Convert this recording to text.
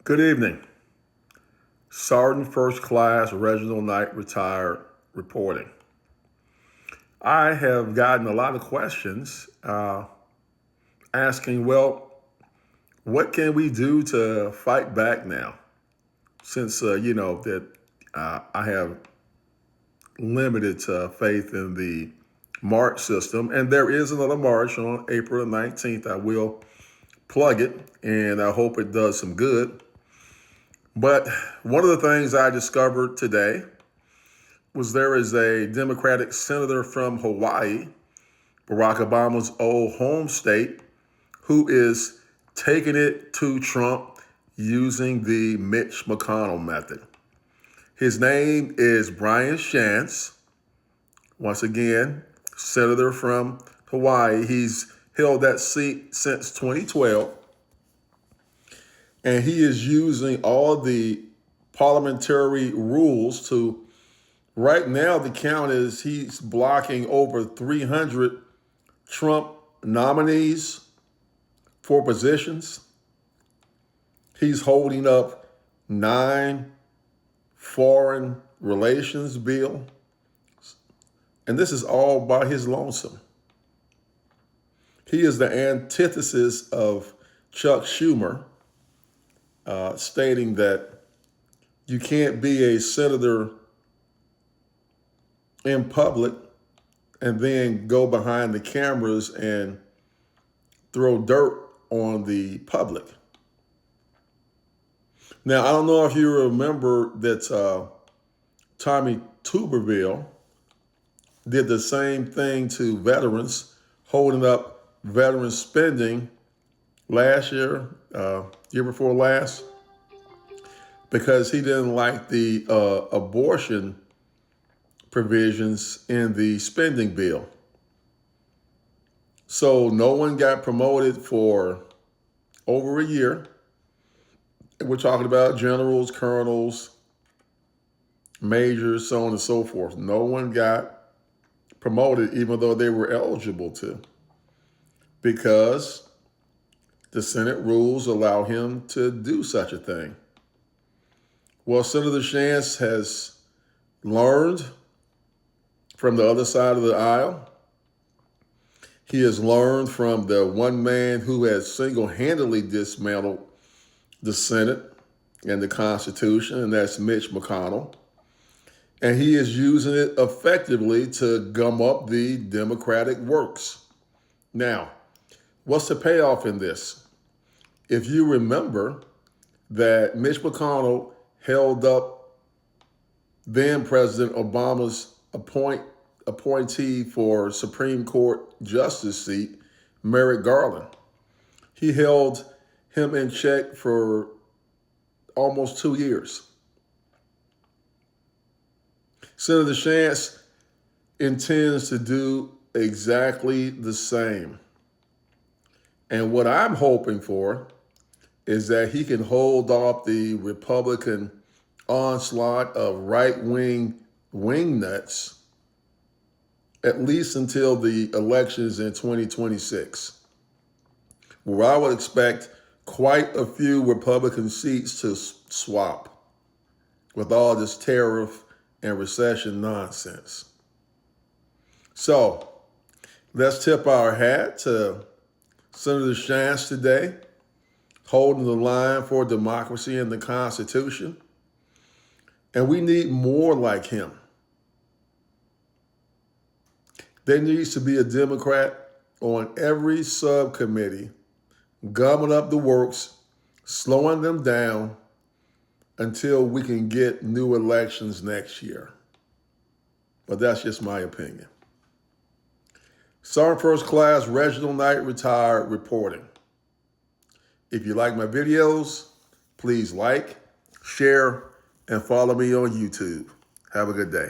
Good evening. Sergeant First Class Reginald Knight, retired, reporting. I have gotten a lot of questions asking, what can we do to fight back now? Since, that I have limited faith in the March system, and there is another March on April the 19th. I will plug it, and I hope it does some good. But one of the things I discovered today was there is a Democratic senator from Hawaii, Barack Obama's old home state, who is taking it to Trump using the Mitch McConnell method. His name is Brian Schatz. Once again, senator from Hawaii. He's held that seat since 2012. And he is using all the parliamentary rules to, right now, the count is he's blocking over 300 Trump nominees for positions. He's holding up 9 foreign relations bill. And this is all by his lonesome. He is the antithesis of Chuck Schumer, stating that you can't be a senator in public and then go behind the cameras and throw dirt on the public. Now, I don't know if you remember that Tommy Tuberville did the same thing to veterans, holding up veteran spending last year, year before last, because he didn't like the abortion provisions in the spending bill. So no one got promoted for over a year. We're talking about generals, colonels, majors, so on and so forth. No one got promoted, even though they were eligible to, because the Senate rules allow him to do such a thing. Well, Senator Schatz has learned from the other side of the aisle. He has learned from the one man who has single-handedly dismantled the Senate and the Constitution, and that's Mitch McConnell. And he is using it effectively to gum up the Democratic works. Now, what's the payoff in this? If you remember that Mitch McConnell held up then President Obama's appointee for Supreme Court Justice seat, Merrick Garland. He held him in check for almost 2 years. Senator Schatz intends to do exactly the same. And what I'm hoping for is that he can hold off the Republican onslaught of right-wing wingnuts at least until the elections in 2026, where I would expect quite a few Republican seats to swap with all this tariff and recession nonsense. So let's tip our hat to Senator Schatz today, holding the line for democracy and the Constitution. And we need more like him. There needs to be a Democrat on every subcommittee, gumming up the works, slowing them down until we can get new elections next year. But that's just my opinion. Sergeant First Class Reginald Knight, retired, reporting. If you like my videos, please like, share, and follow me on YouTube. Have a good day.